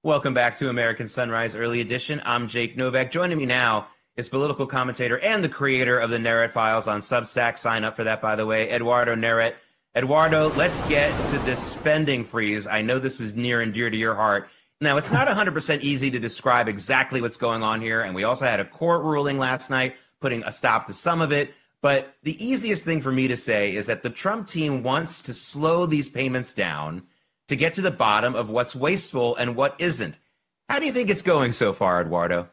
Welcome back to American Sunrise Early Edition. I'm Jake Novak. Joining me now is political commentator and the creator of the Nerett Files on Substack. Sign up for that, by the way, Eduardo Nerett. Eduardo, let's get to this spending freeze. I know this is near and dear to your heart. Now, it's not 100% easy to describe exactly what's going on here, and we also had a court ruling last night putting a stop to some of it. But the easiest thing for me to say is that the Trump team wants to slow these payments down to get to the bottom of what's wasteful and what isn't. How do you think it's going so far, Eduardo?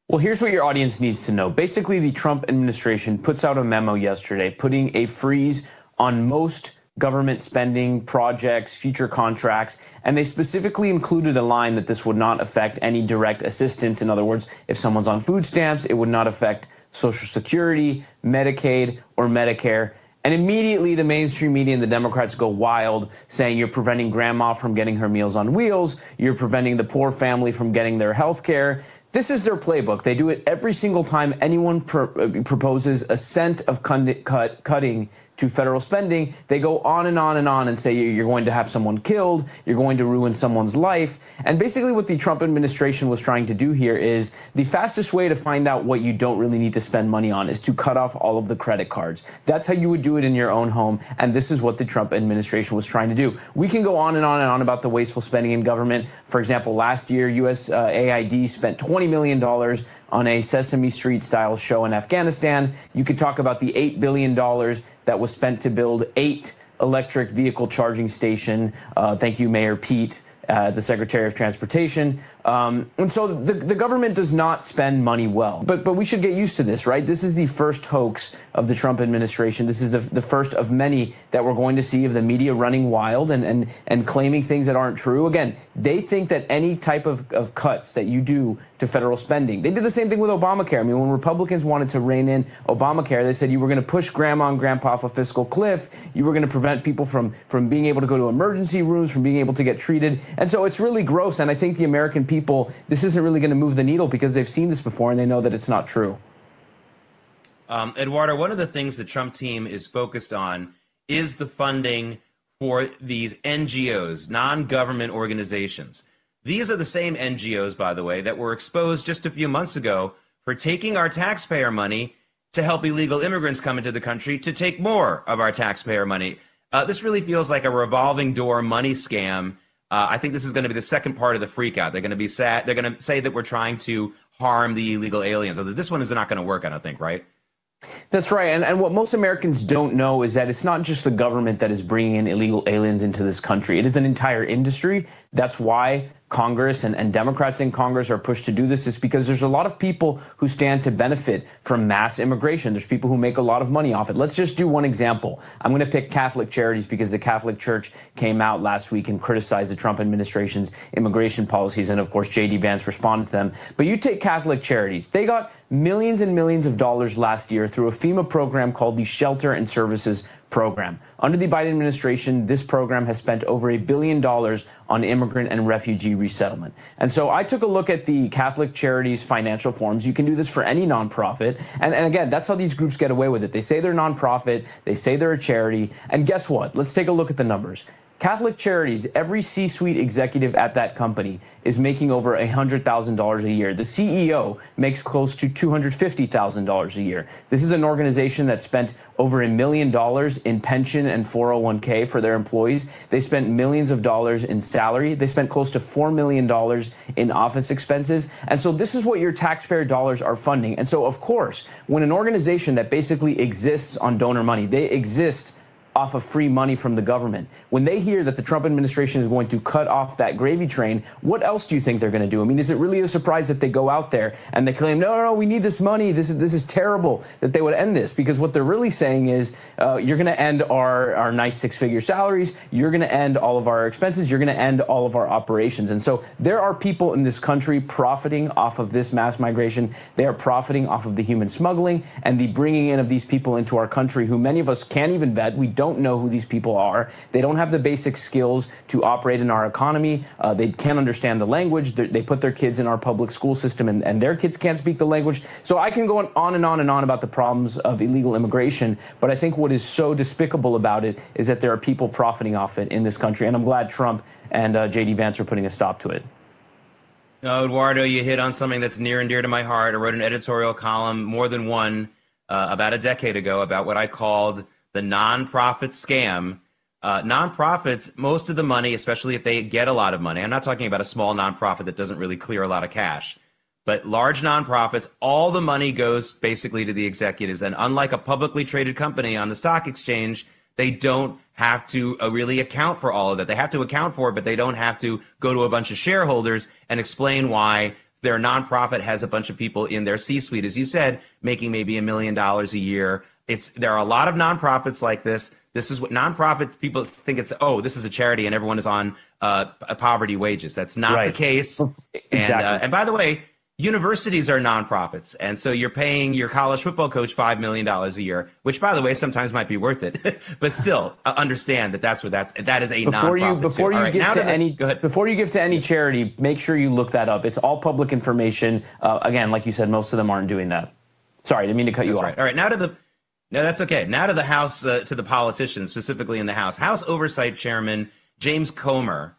Well, here's what your audience needs to know. Basically, the Trump administration puts out a memo yesterday putting a freeze on most government spending, projects, future contracts, and they specifically included a line that this would not affect any direct assistance. In other words, if someone's on food stamps, it would not affect Social Security, Medicaid, or Medicare. And immediately the mainstream media and the Democrats go wild, saying you're preventing grandma from getting her Meals on Wheels, you're preventing the poor family from getting their health care. This is their playbook. They do it every single time anyone proposes a cent of cutting to federal spending. They go on and on and on and say you're going to have someone killed, you're going to ruin someone's life. And basically what the Trump administration was trying to do here is the fastest way to find out what you don't really need to spend money on is to cut off all of the credit cards. That's how you would do it in your own home. And this is what the Trump administration was trying to do. We can go on and on and on about the wasteful spending in government. For example, last year, USAID spent $20 million on a Sesame Street style show in Afghanistan. You could talk about the $8 billion that was spent to build 8 electric vehicle charging station. Thank you, Mayor Pete, the Secretary of Transportation. And so the government does not spend money well. But we should get used to this, right? This is the first hoax of the Trump administration. This is the first of many that we're going to see of the media running wild and claiming things that aren't true. Again, they think that any type of cuts that you do to federal spending. They did the same thing with Obamacare. I mean, when Republicans wanted to rein in Obamacare, they said you were going to push grandma and grandpa off a fiscal cliff. You were going to prevent people from being able to go to emergency rooms, from being able to get treated. And so it's really gross. And I think the American people, this isn't really going to move the needle because they've seen this before and they know that it's not true. Eduardo, one of the things the Trump team is focused on is the funding for these NGOs, non-government organizations. These are the same NGOs, by the way, that were exposed just a few months ago for taking our taxpayer money to help illegal immigrants come into the country to take more of our taxpayer money. This really feels like a revolving door money scam. I think this is going to be the second part of the freak out. They're going to be sad. They're going to say that we're trying to harm the illegal aliens. Although this one is not going to work, I don't think, right? That's right. And what most Americans don't know is that it's not just the government that is bringing in illegal aliens into this country. It is an entire industry. That's why Congress and Democrats in Congress are pushed to do this, is because there's a lot of people who stand to benefit from mass immigration. There's people who make a lot of money off it. Let's just do one example. I'm going to pick Catholic Charities because the Catholic Church came out last week and criticized the Trump administration's immigration policies. And of course, J.D. Vance responded to them. But you take Catholic Charities. They got millions and millions of dollars last year through a FEMA program called the Shelter and Services Program. Under the Biden administration, this program has spent over $1 billion on immigrant and refugee resettlement. And so I took a look at the Catholic Charities financial forms. You can do this for any nonprofit. And again, that's how these groups get away with it. They say they're nonprofit. They say they're a charity. And guess what? Let's take a look at the numbers. Catholic Charities, every C-suite executive at that company is making over $100,000 a year. The CEO makes close to $250,000 a year. This is an organization that spent over $1 million in pension and 401k for their employees. They spent millions of dollars in salary. They spent close to $4 million in office expenses. And so this is what your taxpayer dollars are funding. And so, of course, when an organization that basically exists on donor money, they exist off of free money from the government. When they hear that the Trump administration is going to cut off that gravy train, what else do you think they're going to do? I mean, is it really a surprise that they go out there and they claim, no, we need this money. This is terrible that they would end this? Because what they're really saying is you're going to end our nice six-figure salaries. You're going to end all of our expenses. You're going to end all of our operations. And so there are people in this country profiting off of this mass migration. They are profiting off of the human smuggling and the bringing in of these people into our country who many of us can't even vet. We don't know who these people are. They don't have the basic skills to operate in our economy. They can't understand the language. They put their kids in our public school system and their kids can't speak the language. So I can go on and on and on about the problems of illegal immigration. But I think what is so despicable about it is that there are people profiting off it in this country. And I'm glad Trump and J.D. Vance are putting a stop to it. No, Eduardo, you hit on something that's near and dear to my heart. I wrote an editorial column, more than one, about a decade ago about what I called the nonprofit scam. Nonprofits, most of the money, especially if they get a lot of money, I'm not talking about a small nonprofit that doesn't really clear a lot of cash, but large nonprofits, all the money goes basically to the executives. And unlike a publicly traded company on the stock exchange, they don't have to really account for all of that. They have to account for it, but they don't have to go to a bunch of shareholders and explain why their nonprofit has a bunch of people in their C-suite, as you said, making maybe $1 million a year. There are a lot of nonprofits like this. This is what nonprofit people think it's, oh, this is a charity and everyone is on poverty wages. That's not the case. Exactly. And by the way, universities are nonprofits. And so you're paying your college football coach $5 million a year, which, by the way, sometimes might be worth it. But still, understand that that is a nonprofit. Before you give to any charity, make sure you look that up. It's all public information. Again, like you said, most of them aren't doing that. Sorry, I didn't mean to cut you off. Right. All right, no, that's okay. Now to the House, to the politicians, specifically in the House. House Oversight Chairman James Comer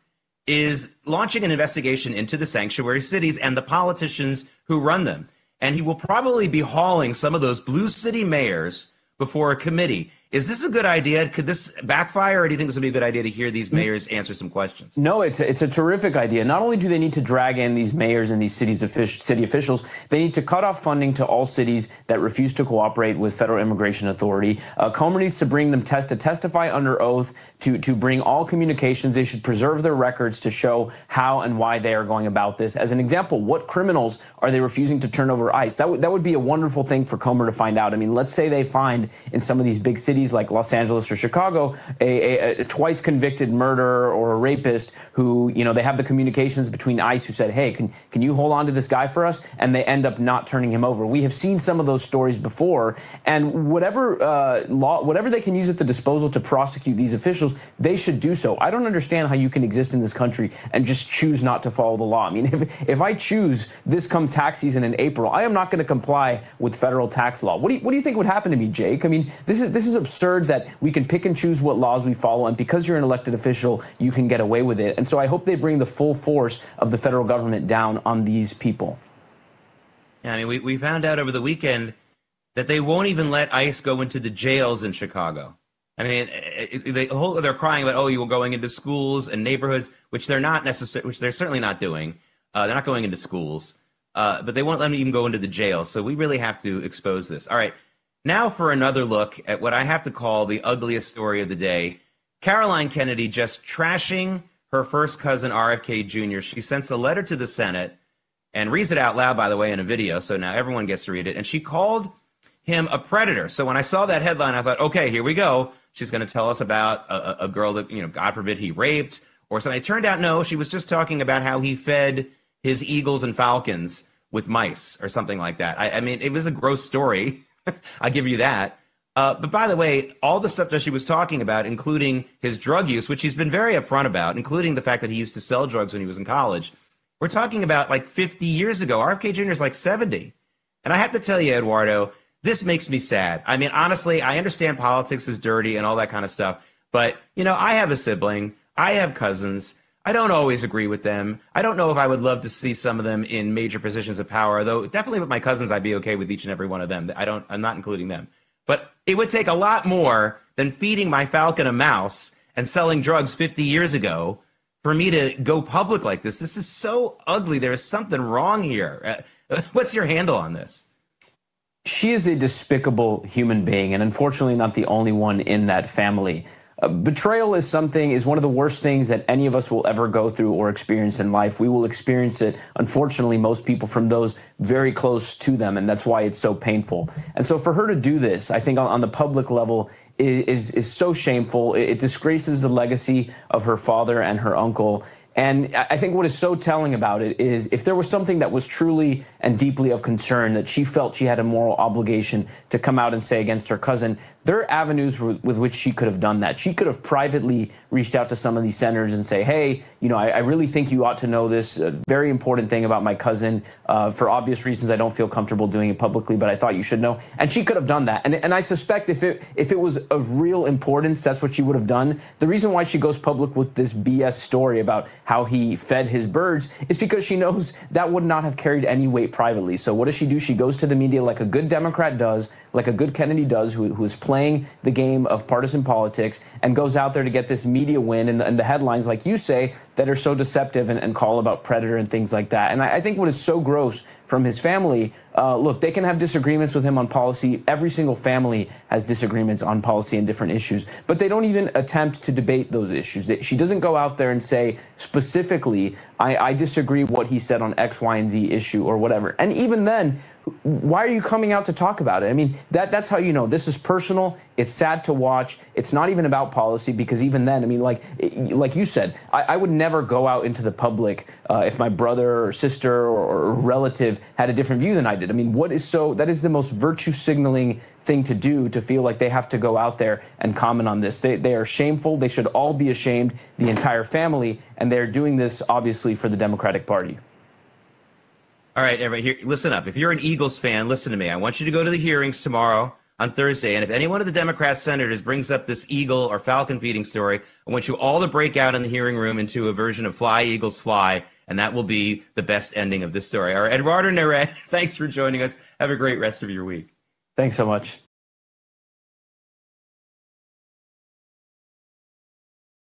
is launching an investigation into the sanctuary cities and the politicians who run them. And he will probably be hauling some of those blue city mayors before a committee. Is this a good idea? Could this backfire, or do you think this would be a good idea to hear these mayors answer some questions? No, it's a terrific idea. Not only do they need to drag in these mayors and these city officials, they need to cut off funding to all cities that refuse to cooperate with federal immigration authority. Comer needs to bring them to testify under oath, to bring all communications. They should preserve their records to show how and why they are going about this. As an example, what criminals are they refusing to turn over ICE? That would be a wonderful thing for Comer to find out. I mean, let's say they find in some of these big cities like Los Angeles or Chicago a twice convicted murderer or a rapist who, they have the communications between ICE who said, hey, can you hold on to this guy for us? And they end up not turning him over. We have seen some of those stories before, and whatever they can use at the disposal to prosecute these officials, they should do so. I don't understand how you can exist in this country and just choose not to follow the law. I mean, if I choose this come tax season in April, I am not going to comply with federal tax law. What do you think would happen to me, Jake? I mean, this is absurd that we can pick and choose what laws we follow, and because you're an elected official, you can get away with it. And so I hope they bring the full force of the federal government down on these people. Yeah, I mean, we found out over the weekend that they won't even let ICE go into the jails in Chicago. I mean, they're crying about, oh, you were going into schools and neighborhoods, which they're not necessarily, which they're certainly not doing. They're not going into schools, but they won't let them even go into the jail. So we really have to expose this. All right. Now for another look at what I have to call the ugliest story of the day. Caroline Kennedy just trashing her first cousin, RFK Jr. She sends a letter to the Senate and reads it out loud, by the way, in a video. So now everyone gets to read it. And she called him a predator. So when I saw that headline, I thought, okay, here we go. She's going to tell us about a girl that, God forbid, he raped or something. It turned out, no, she was just talking about how he fed his eagles and falcons with mice or something like that. I mean, it was a gross story. I'll give you that. But by the way, all the stuff that she was talking about, including his drug use, which he's been very upfront about, including the fact that he used to sell drugs when he was in college, we're talking about like 50 years ago. RFK Jr. is like 70. And I have to tell you, Eduardo, this makes me sad. I mean, honestly, I understand politics is dirty and all that kind of stuff. But, I have a sibling. I have cousins. I don't always agree with them. I don't know if I would love to see some of them in major positions of power, though definitely with my cousins, I'd be okay with each and every one of them. I'm not including them. But it would take a lot more than feeding my falcon a mouse and selling drugs 50 years ago for me to go public like this. This is so ugly. There is something wrong here. What's your handle on this? She is a despicable human being, and unfortunately not the only one in that family. Betrayal is one of the worst things that any of us will ever go through or experience in life. We will experience it, unfortunately, most people from those very close to them, and that's why it's so painful. And so for her to do this, I think on the public level, is so shameful. It disgraces the legacy of her father and her uncle. And I think what is so telling about it is if there was something that was truly and deeply of concern that she felt she had a moral obligation to come out and say against her cousin, there are avenues with which she could have done that. She could have privately reached out to some of these senators and say, hey, you know, I really think you ought to know this very important thing about my cousin. For obvious reasons, I don't feel comfortable doing it publicly, but I thought you should know. And she could have done that. And I suspect if it was of real importance, that's what she would have done. The reason why she goes public with this BS story about how he fed his birds is because she knows that would not have carried any weight privately. So what does she do? She goes to the media like a good Democrat does, like a good Kennedy does, who is playing the game of partisan politics, and goes out there to get this media win and the headlines, like you say, that are so deceptive and call about predator and things like that. And I think what is so gross from his family, look, they can have disagreements with him on policy. Every single family has disagreements on policy and different issues, but they don't even attempt to debate those issues. She doesn't go out there and say specifically, I disagree with what he said on X, Y, and Z issue or whatever. And even then, why are you coming out to talk about it? I mean, that's how you know this is personal. It's sad to watch. It's not even about policy, because even then, I mean, like you said, I would never go out into the public if my brother or sister or relative had a different view than I did. I mean, that is the most virtue signaling thing to do, to feel like they have to go out there and comment on this. They are shameful. They should all be ashamed, the entire family, and they're doing this obviously for the Democratic Party. All right, everybody, here, listen up. If you're an Eagles fan, listen to me. I want you to go to the hearings tomorrow on Thursday, and if any one of the Democrat senators brings up this eagle or falcon feeding story, I want you all to break out in the hearing room into a version of Fly, Eagles, Fly, and that will be the best ending of this story. All right, Eduardo Neret, thanks for joining us. Have a great rest of your week. Thanks so much.